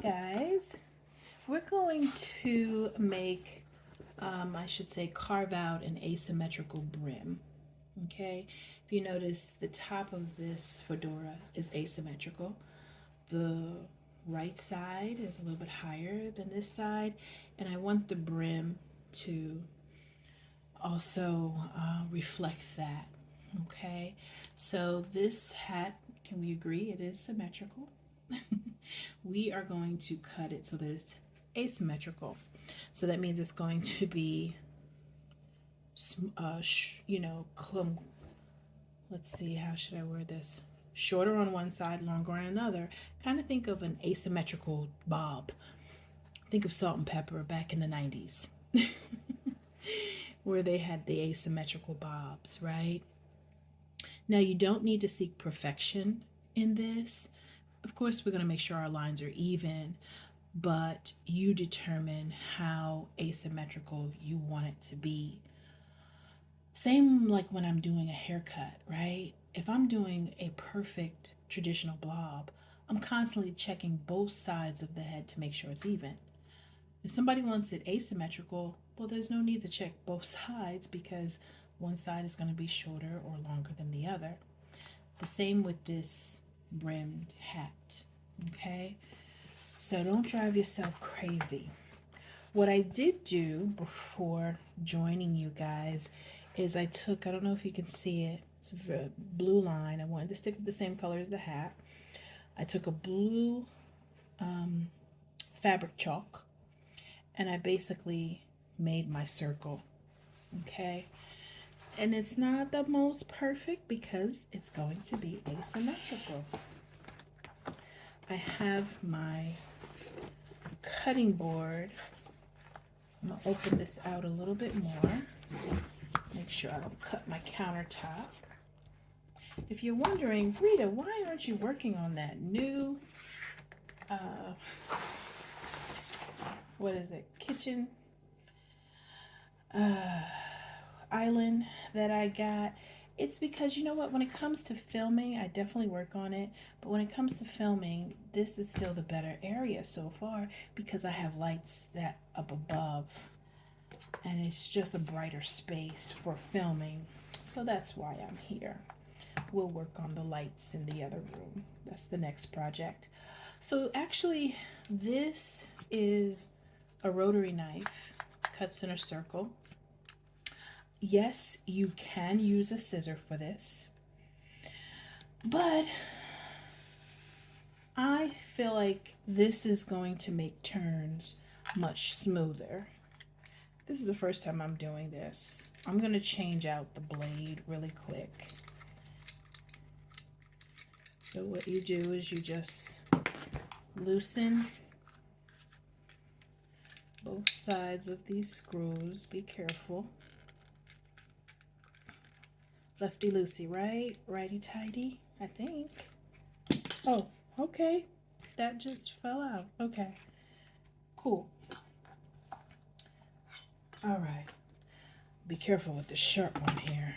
guys, we're going to make, I should say, carve out an asymmetrical brim. Okay, if you notice, the top of this fedora is asymmetrical. The right side is a little bit higher than this side, and I want the brim to also reflect that. Okay, so this hat, can we agree it is symmetrical? We are going to cut it so that it's asymmetrical. So that means it's going to be, let's see, how should I word this? Shorter on one side, longer on another. Kind of think of an asymmetrical bob. Think of Salt and Pepper back in the 90s, where they had the asymmetrical bobs, right? Now, you don't need to seek perfection in this. Of course, we're going to make sure our lines are even, but you determine how asymmetrical you want it to be. Same like when I'm doing a haircut, right? If I'm doing a perfect traditional blob, I'm constantly checking both sides of the head to make sure it's even. If somebody wants it asymmetrical, well, there's no need to check both sides because one side is going to be shorter or longer than the other. The same with this brimmed hat, okay? So don't drive yourself crazy. What I did do before joining you guys is I took, I don't know if you can see it, it's a blue line. I wanted to stick with the same color as the hat. I took a blue fabric chalk and I basically made my circle, okay? And it's not the most perfect because it's going to be asymmetrical. I have my cutting board. I'm going to open this out a little bit more. Make sure I don't cut my countertop. If you're wondering, Rita, why aren't you working on that new, what is it, kitchen island that I got? It's because, you know what, when it comes to filming, I definitely work on it. But when it comes to filming, this is still the better area so far because I have lights that up above. And it's just a brighter space for filming. So that's why I'm here. We'll work on the lights in the other room. That's the next project. So actually, this is a rotary knife, cuts in a circle. Yes, you can use a scissor for this, but I feel like this is going to make turns much smoother. This is the first time I'm doing this. I'm going to change out the blade really quick. So what you do is you just loosen both sides of these screws. Be careful. Lefty loosey, right? Righty tighty, I think. Oh, okay. That just fell out. Okay. Cool. All right. Be careful with the sharp one here.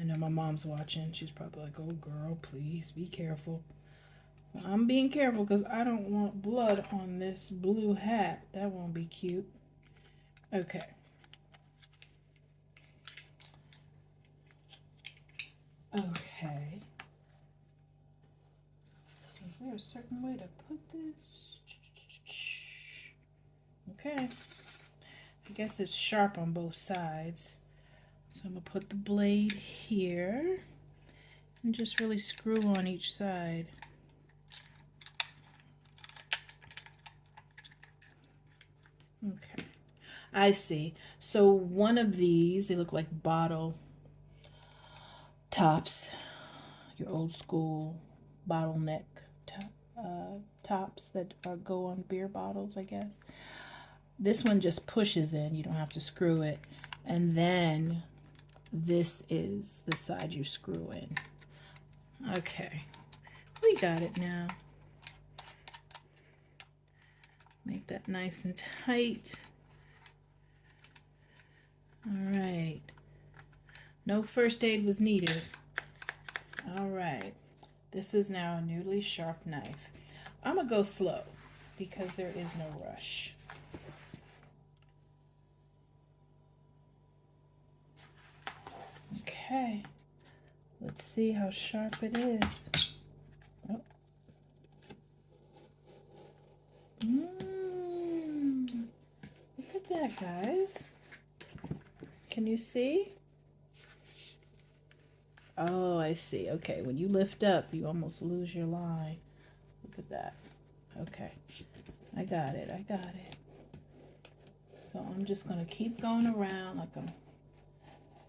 I know my mom's watching. She's probably like, oh, girl, please be careful. Well, I'm being careful because I don't want blood on this blue hat. That won't be cute. Okay. Okay. Is there a certain way to put this? Okay. I guess it's sharp on both sides. So I'm going to put the blade here and just really screw on each side. Okay. I see. So one of these, they look like bottle tops, your old school bottleneck tops that go on beer bottles, I guess. This one just pushes in. You don't have to screw it. And then this is the side you screw in. Okay. We got it now. Make that nice and tight. All right. No first aid was needed. All right. This is now a newly sharp knife. I'm gonna go slow because there is no rush. Okay, let's see how sharp it is. Oh. Look at that, guys. Can you see? Oh, I see. Okay, when you lift up, you almost lose your line. Look at that. Okay, I got it. I got it. So I'm just going to keep going around like I'm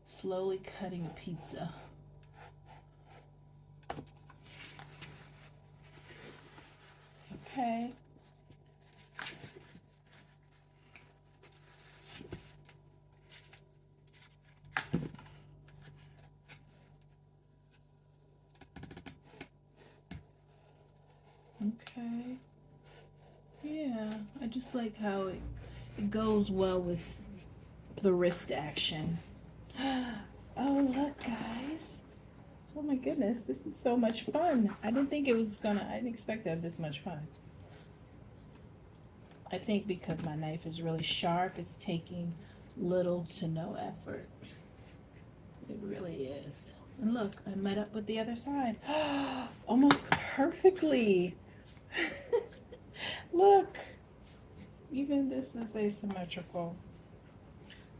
slowly cutting a pizza. Okay. Okay. Yeah, I just like how it goes well with the wrist action. Oh, look, guys. Oh my goodness, this is so much fun. I didn't expect to have this much fun. I think because my knife is really sharp, it's taking little to no effort. It really is. And look, I met up with the other side. Almost perfectly. Look, even this is asymmetrical.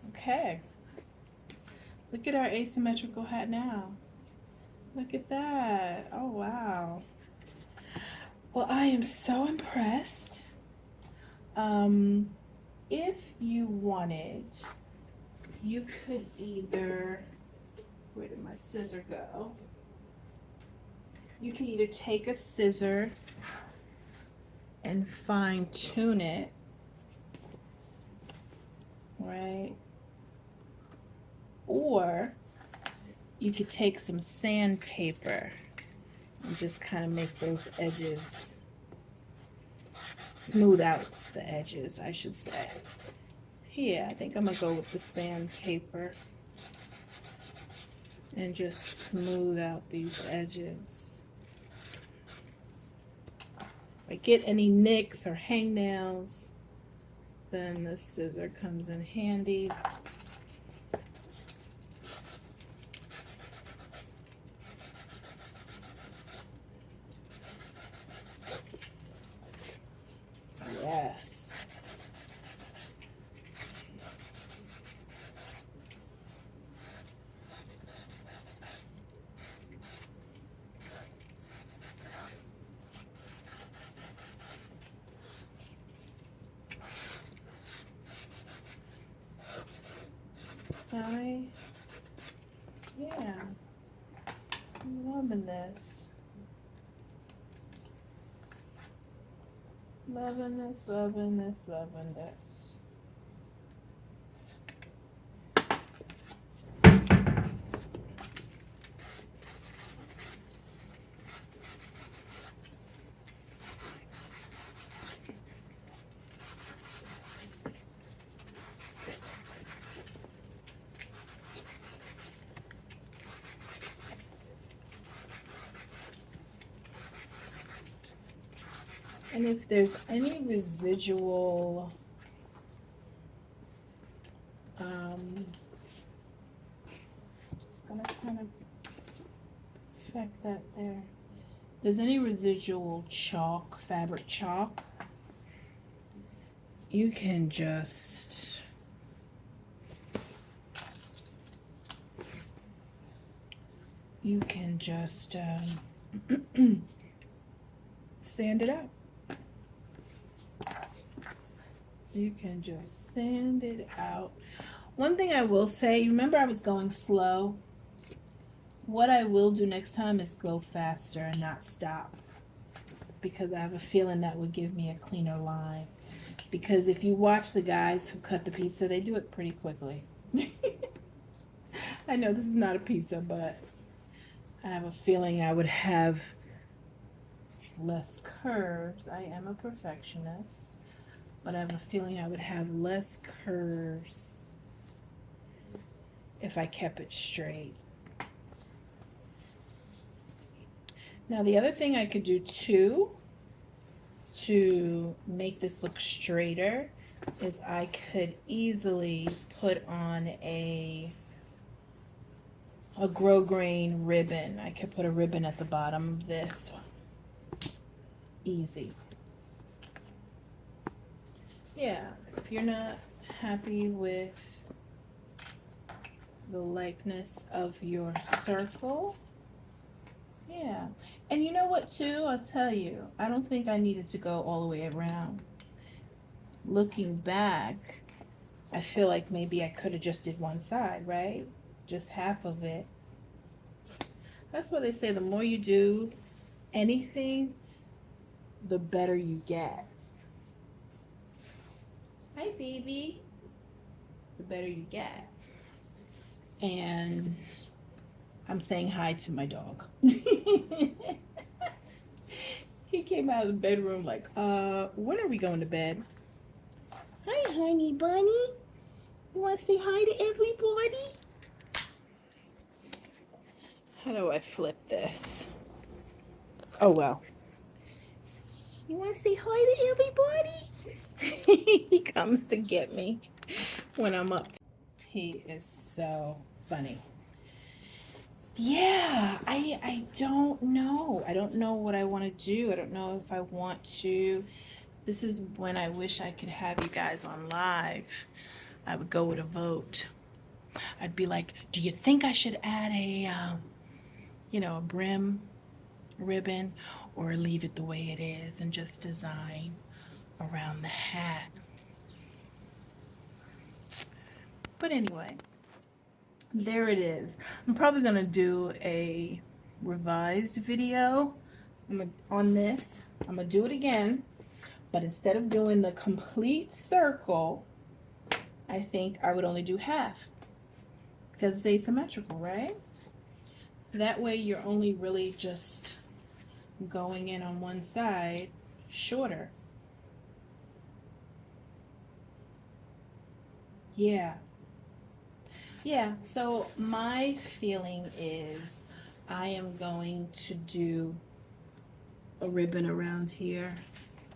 Okay. Look at our asymmetrical hat now. Look at that. Oh, wow. Well, I am so impressed. If you wanted, you could either, where did my scissor go? You can either take a scissor and fine tune it, right? Or you could take some sandpaper and just kind of make those edges, smooth out the edges, I should say. Yeah, I think I'm gonna go with the sandpaper and just smooth out these edges. If I get any nicks or hangnails, then the scissor comes in handy. Yes. Yeah, I'm loving this. Loving this, loving this, loving this. And if there's any residual just gonna kind of affect that there. If there's any residual chalk, fabric chalk, you can just sand it out. You can just sand it out. One thing I will say, remember I was going slow? What I will do next time is go faster and not stop, because I have a feeling that would give me a cleaner line. Because if you watch the guys who cut the pizza, they do it pretty quickly. I know this is not a pizza, but I have a feeling I would have less curves. I am a perfectionist, but I have a feeling I would have less curves if I kept it straight. Now the other thing I could do too to make this look straighter is I could easily put on a grosgrain ribbon. I could put a ribbon at the bottom of this. Easy. Yeah, if you're not happy with the likeness of your circle, yeah. And you know what too, I'll tell you, I don't think I needed to go all the way around. Looking back, I feel like maybe I could have just did one side, right? Just half of it. That's why they say the more you do anything, the better you get. Hi, baby. The better you get. And I'm saying hi to my dog. He came out of the bedroom like, when are we going to bed? Hi, honey bunny. You want to say hi to everybody? How do I flip this? Oh, well. You want to say hi to everybody? He comes to get me when I'm up. He is so funny. Yeah, I don't know. I don't know what I want to do. I don't know if I want to. This is when I wish I could have you guys on live. I would go with a vote. I'd be like, do you think I should add a brim ribbon, or leave it the way it is and just design around the hat? But anyway, there it is. I'm probably gonna do a revised video on this. I'm gonna do it again, but instead of doing the complete circle, I think I would only do half because it's asymmetrical, right? That way you're only really just going in on one side shorter. Yeah. Yeah, so my feeling is I am going to do a ribbon around here.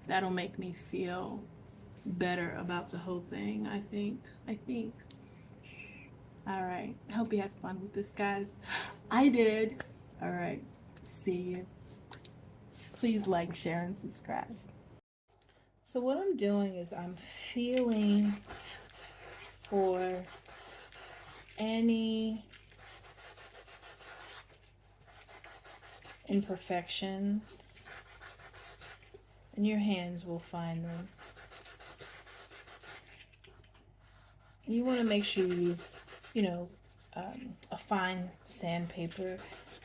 That'll make me feel better about the whole thing, I think. All right, I hope you had fun with this, guys. I did. All right, see you. Please like, share, and subscribe. So what I'm doing is I'm feeling for any imperfections, and your hands will find them. You want to make sure you use, a fine sandpaper.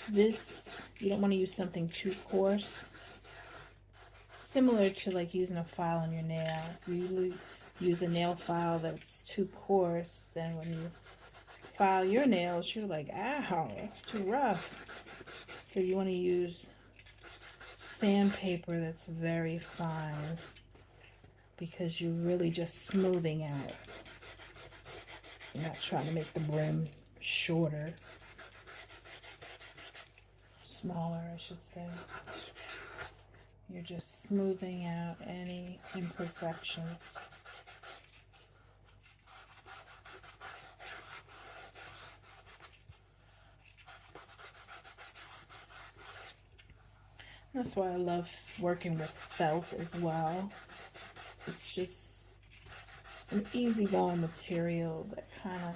This, you don't want to use something too coarse. Similar to like using a file on your nail. If you use a nail file that's too coarse, then when you file your nails, you're like, ow, that's too rough. So you want to use sandpaper that's very fine, because you're really just smoothing out. You're not trying to make the brim shorter, smaller, I should say. You're just smoothing out any imperfections. That's why I love working with felt as well. It's just an easygoing material that kind of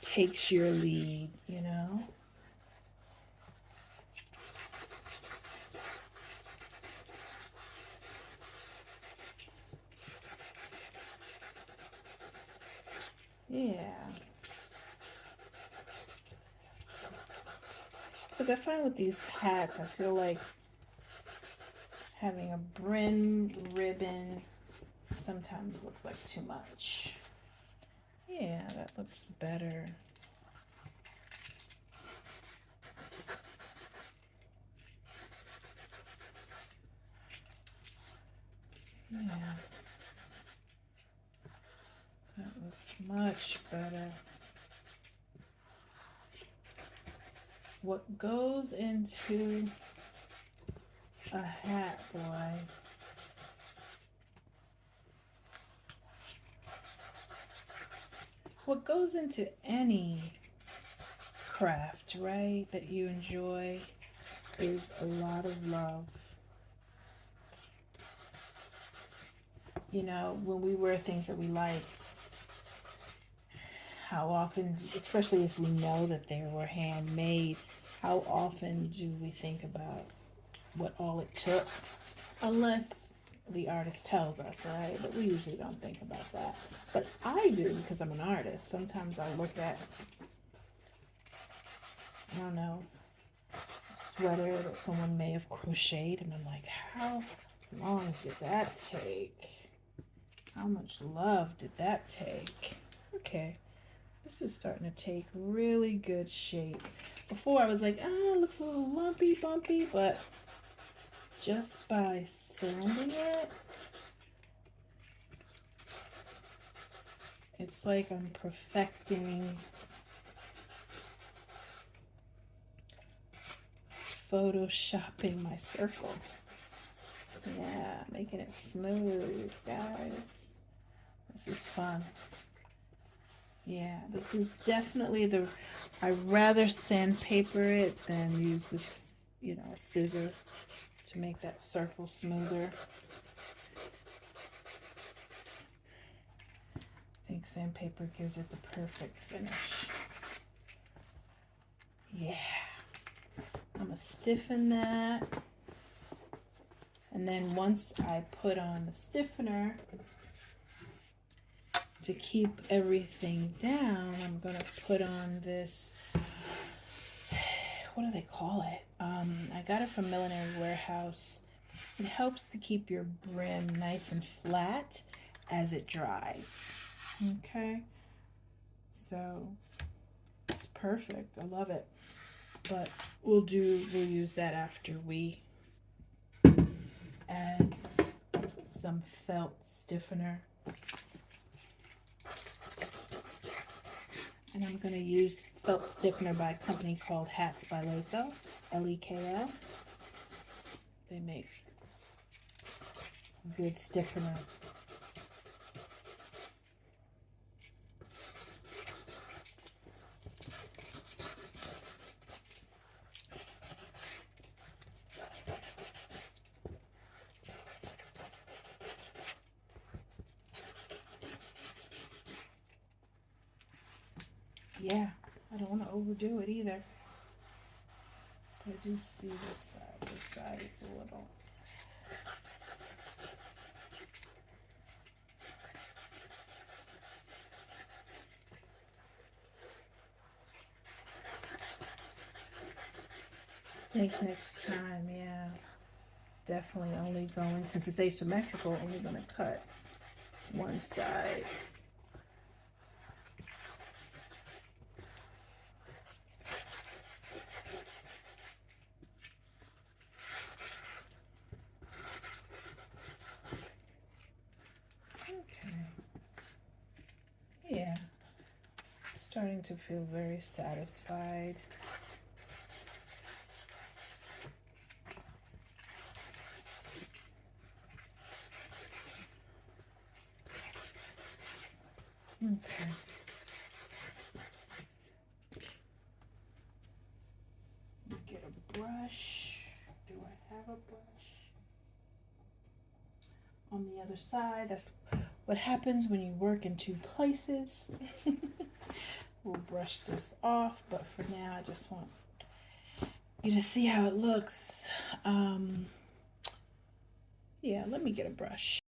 takes your lead, you know? Yeah. Because I find with these hats, I feel like having a brim ribbon sometimes looks like too much. Yeah, that looks better. Yeah, that looks much better. What goes into a hat, boy, what goes into any craft, right, that you enjoy is a lot of love. You know, when we wear things that we like, how often, especially if we know that they were handmade, how often do we think about what all it took? Unless the artist tells us, right? But we usually don't think about that. But I do, because I'm an artist. Sometimes I look at, I don't know, a sweater that someone may have crocheted, and I'm like, how long did that take? How much love did that take? Okay, this is starting to take really good shape. Before I was like, it looks a little lumpy, bumpy, but just by sanding it, it's like I'm perfecting, photoshopping my circle. Yeah, making it smooth, guys. This is fun. Yeah, this is definitely I'd rather sandpaper it than use this, scissor to make that circle smoother. I think sandpaper gives it the perfect finish. Yeah. I'm gonna stiffen that. And then once I put on the stiffener to keep everything down, I'm gonna put on this, what do they call it? I got it from Millinery Warehouse. It helps to keep your brim nice and flat as it dries. Okay, so it's perfect. I love it. But we'll use that after we add some felt stiffener. And I'm going to use felt stiffener by a company called Hats by Leko, L-E-K-O. They make good stiffener. Yeah, I don't want to overdo it either. But I do see this side. This side is a little... I think next time, yeah, definitely only going, since it's asymmetrical, only going to cut one side. Okay. Yeah. I'm starting to feel very satisfied. Okay. Get a brush. Do I have a brush? On the other side, that's what happens when you work in two places. We'll brush this off, but for now I just want you to see how it looks. Yeah, let me get a brush.